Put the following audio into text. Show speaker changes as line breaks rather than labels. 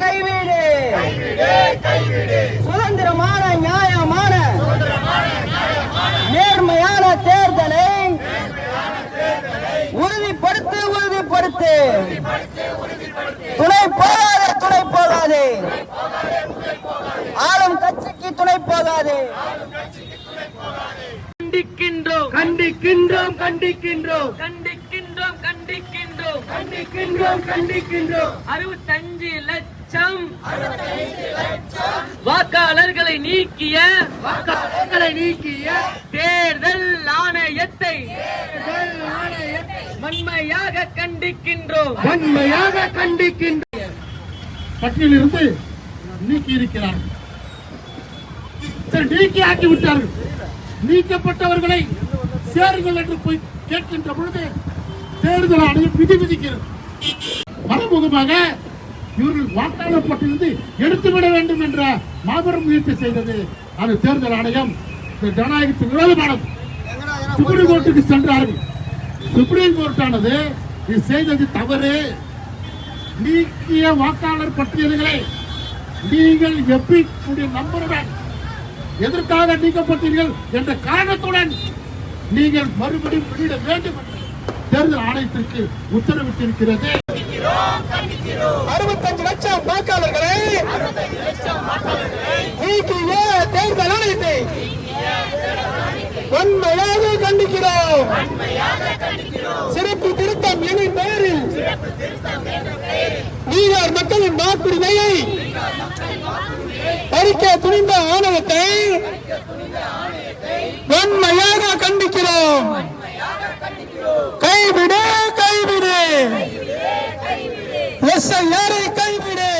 கைவிடு. சுதந்திரமான நியாயமான நேர்மையான தேர்தலை உறுதிப்படுத்து. துணை போகாதே. ஆளும் கட்சிக்கு துணை போகாதே. கண்டிக்கின்றோம்
65 லட்சம் வாக்காளர்களை நீக்கிய தேர்தல் ஆணையத்தை வன்மையாக கண்டிக்கின்றோம்.
பட்டியலிருந்து நீக்கி இருக்கிறார்கள். நீக்கி ஆக்கி விட்டார்கள். நீக்கப்பட்டவர்களை சேருங்கள் என்று போய் கேட்கின்ற பொழுது தேர்தல் ஆணையம் விதிக்கிறது. மறைமுகமாக இவர்கள் வாக்காளர் பட்டியலிருந்து எடுத்துவிட வேண்டும் என்ற மாபெரும் முயற்சி செய்தது. அது தேர்தல் ஆணையம் ஜனநாயகத்துக்கு விரோதமானது. சுப்ரீம் கோர்ட்டுக்கு சென்றார்கள். சுப்ரீம் கோர்ட்டானது இது செய்தது தவறு. நீக்கிய வாக்காளர் பட்டியல்களை நீங்கள் எப்படி நம்பருடன் எதற்காக நீக்கப்பட்டீர்கள் என்ற காரணத்துடன் நீங்கள் மறுபடியும் வெளியிட வேண்டும் என்று தேர்தல் ஆணையத்திற்கு உத்தரவிட்டிருக்கிறது.
65 லட்சம் வாக்காளர்களை நீக்கிய தேர்தல் ஆணையத்தை வன்மையாக கண்டிக்கிறோம். சிறப்பு திருத்தம் எனும் பெயரில் பீகார் மக்களின் வாக்குரிமையை பறிக்க துணிந்த ஆணவத்தை வன்மையாக கண்டிக்கிறோம். கைவிடு. SIR கைவிடு.